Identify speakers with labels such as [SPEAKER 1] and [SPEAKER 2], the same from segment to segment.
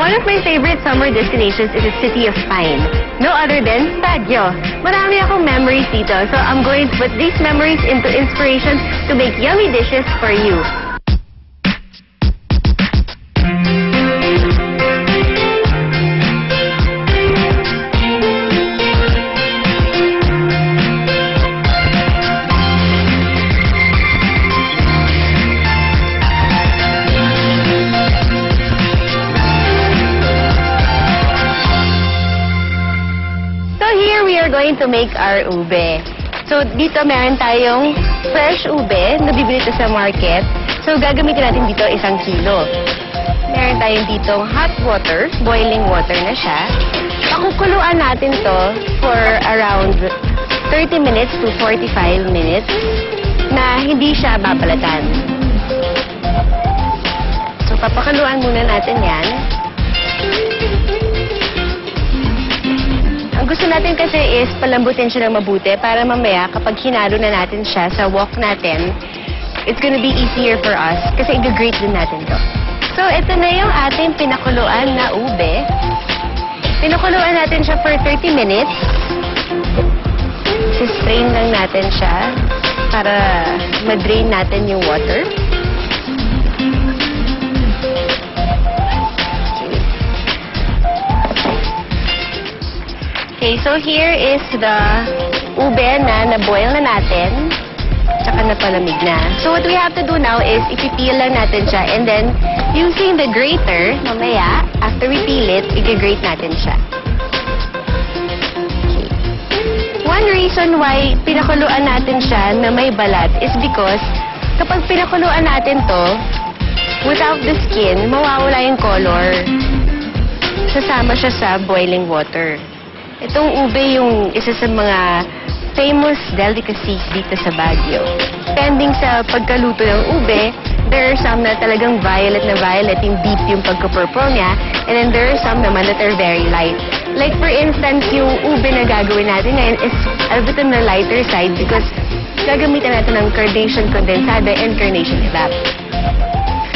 [SPEAKER 1] One of my favorite summer destinations is the city of Pine. No other than Baguio. Marami akong memories dito, so I'm going to put these memories into inspiration to make yummy dishes for you. Going to make our ube. So, dito meron tayong fresh ube na bibili ito sa market. So, gagamitin natin dito 1 kilo. Meron tayong ditong hot water, boiling water na siya. Pakukuluan natin to for around 30 minutes to 45 minutes na hindi siya babalatan. So, papakuluan muna natin yan. Ang gusto natin kasi is palambutin siya ng mabuti para mamaya kapag hinalo na natin siya sa wok natin, it's gonna be easier for us kasi i-grate din natin to. So, ito na yung ating pinakuluan na ube. Pinakuluan natin siya for 30 minutes. Strain lang natin siya para ma-drain natin yung water. Okay, so here is the ube na na-boil na natin, tsaka napalamig na. So what we have to do now is ipipeel lang natin siya and then using the grater, mamaya, after we peel it, i-grate natin siya. Okay. One reason why pinakuluan natin siya na may balat is because kapag pinakuluan natin to, without the skin, mawawala yung color. Sasama siya sa boiling water. Itong ube yung isa sa mga famous delicacies dito sa Baguio. Depending sa pagkaluto ng ube, there are some na talagang violet, yung deep yung pagka-purple niya, and then there are some naman that are very light. Like for instance, yung ube na gagawin natin ngayon is a bit on the lighter side because gagamitan natin ng carnation condensada and carnation evap.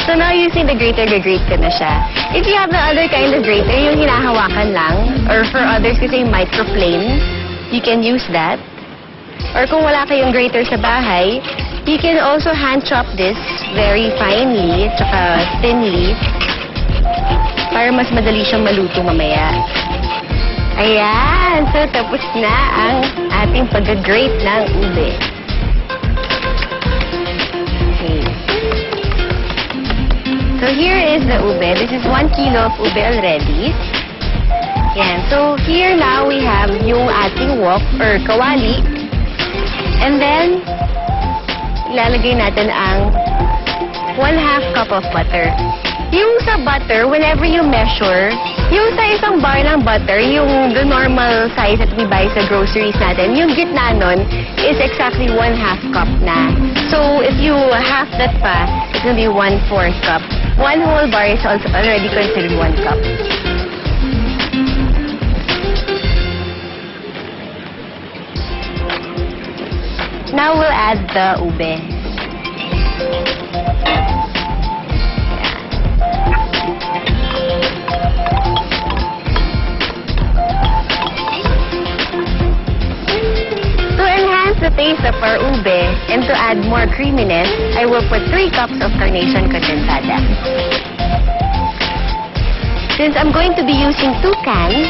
[SPEAKER 1] So now using the grater, gagrate ko na siya. If you have the other kind of grater, yung hinahawakan lang, or for others kasi microplane, you can use that. Or kung wala kayong grater sa bahay, you can also hand chop this very finely, tsaka thinly, para mas madali siyang maluto mamaya. Ayan! So tapos na ang ating pag-grate ng ube. So here is the ube. This is 1 kilo of ube already. Yan. So here now we have yung ating wok or kawali. And then, ilalagay natin ang 1/2 cup of butter. Yung sa butter, whenever you measure, yung sa isang bar ng butter, yung the normal size that we buy sa groceries natin, yung gitna nun is exactly 1/2 cup na. So if you half that pa, it's gonna be 1/4 cup. 1 whole bar is also already considered 1 cup. Now we'll add the ube. To enhance the taste of our ube and to add more creaminess, I will put 3 cups of carnation condensada. Since I'm going to be using 2 cans,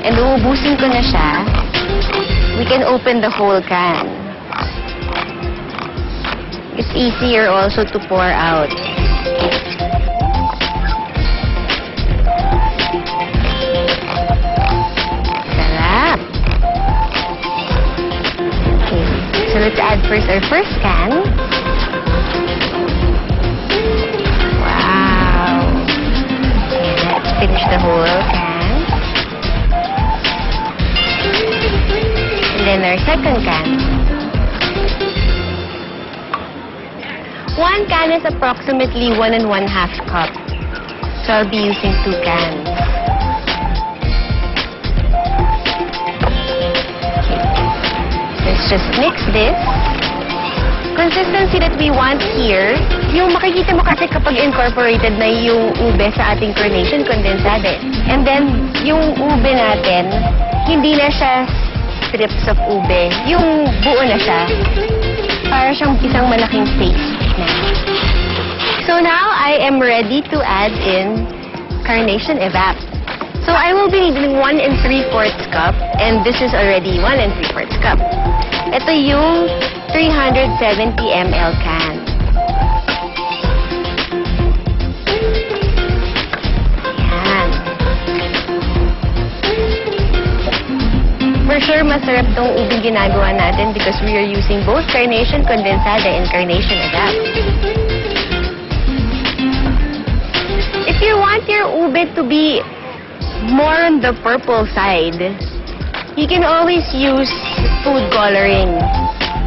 [SPEAKER 1] and uubusin ko na siya, we can open the whole can. It's easier also to pour out. Sarap! Okay, so let's add first our first can. Finish the whole can. And then our second can. 1 can is approximately 1 1/2 cup. So I'll be using 2 cans. Okay. Let's just mix this. consistency that we want here, yung makikita mo kasi kapag incorporated na yung ube sa ating carnation condensade. And then, yung ube natin, hindi na siya strips of ube. Yung buo na siya. Para siyang isang malaking paste na. So now, I am ready to add in carnation evap. So I will be needing 1 3/4 cup, and this is already 1 3/4 cup. Ito yung 370 ml can. Yan. For sure, masarap tong ubing ginagawa natin because we are using both carnation condensada and carnation evap. If you want your ube to be more on the purple side, you can always use food coloring.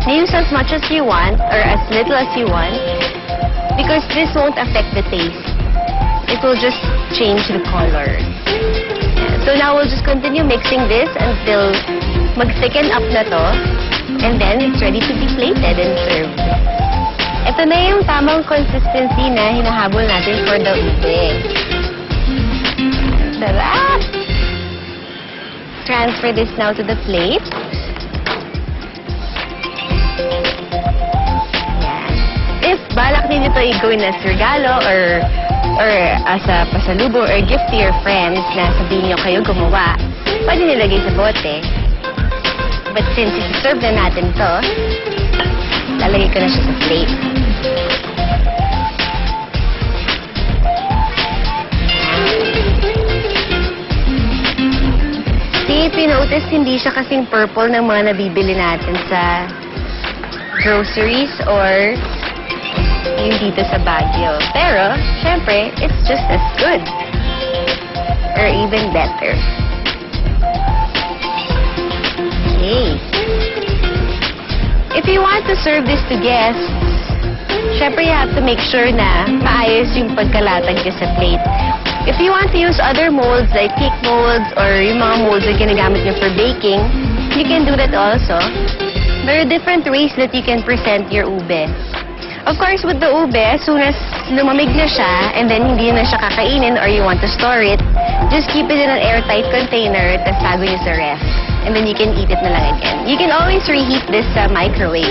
[SPEAKER 1] Use as much as you want or as little as you want because this won't affect the taste. It will just change the color. So now we'll just continue mixing this until mag-thicken up na to, and then it's ready to be plated and served. Ito na yung tamang consistency na hinahabol natin for the ube. Sarap! Transfer this now to the plate. Yan. If balak din ito i-gawin as regalo or as a pasalubong or gift to your friends na sabihin nyo kayo gumawa, pwede nilagay sa bote. But since isi-serve na natin to, lalagay ko na siya sa plate. See, if you notice, hindi siya kasing purple ng mga nabibili natin sa groceries or yung dito sa Baguio. Pero, syempre, it's just as good. Or even better. Okay. If you want to serve this to guests, syempre you have to make sure na maayos yung pagkalatag niya sa plate. If you want to use other molds like cake molds or yung mga molds na ginagamit niyo for baking, you can do that also. There are different ways that you can present your ube. Of course, with the ube, as soon as lumamig na siya and then hindi na siya kakainin or you want to store it, just keep it in an airtight container tapos tago niyo sa ref. And then you can eat it na lang again. You can always reheat this microwave.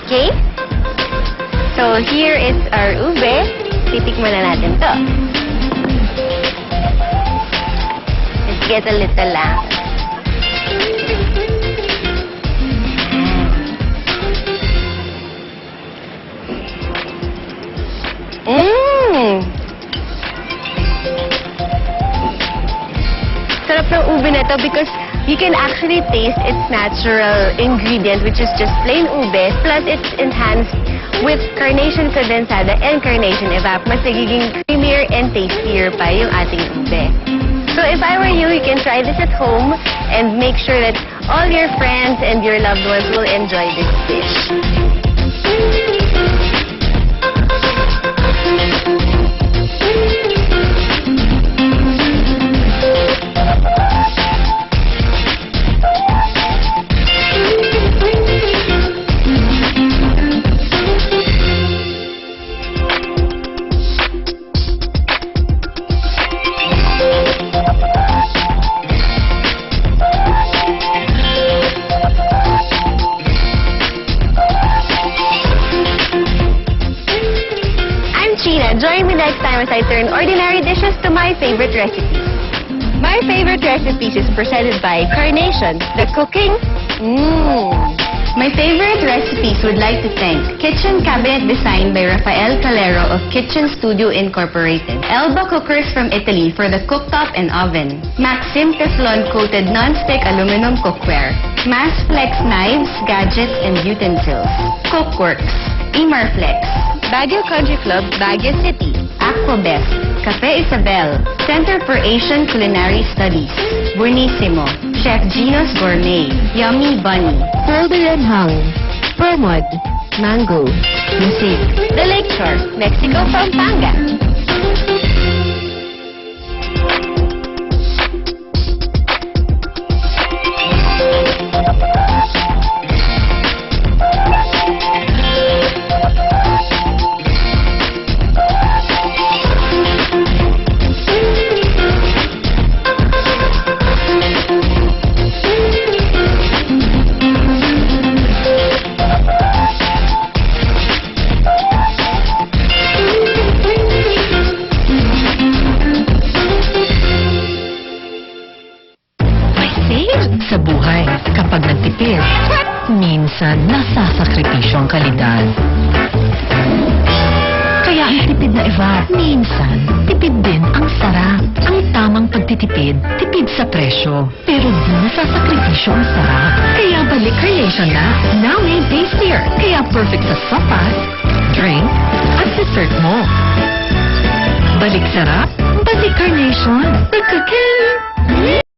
[SPEAKER 1] Okay? So, here is our ube. Titikman na natin to. Let's get a little lang. Sarap ng ube na to because you can actually taste its natural ingredient, which is just plain ube, plus it's enhanced with carnation condensada and carnation evap. Mas nagiging creamier and tastier pa yung ating ube. So if I were you, you can try this at home and make sure that all your friends and your loved ones will enjoy this dish. Join me next time as I turn ordinary dishes to my favorite recipes. My favorite recipes is presented by Carnation, the cooking. My favorite recipes would like to thank Kitchen Cabinet Design by Rafael Calero of Kitchen Studio Incorporated. Elba Cookers from Italy for the cooktop and oven. Maxim Teflon Coated Non-Stick Aluminum Cookware. Massflex Knives, Gadgets, and Utensils. Cookworks. Emarflex. Baguio Country Club, Baguio City. Aquabest. Cafe Isabel. Center for Asian Culinary Studies. Buenissimo. Chef Gino's Gourmet. Yummy Bunny. Folder and Hung. Promod. Mango. Music. The Lakeshore, Mexico, Pampanga.
[SPEAKER 2] minsan nasasakripisyo ang kalidad. Kaya ang tipid na Eva, minsan, tipid din ang sarap. Ang tamang pagtitipid, tipid sa presyo. Pero di nasasakripisyo ang sarap. Kaya balik Carnation na, now made tastier. Kaya perfect sa sopas, drink, at dessert mo. Balik sarap, balik Carnation. Nagkakin!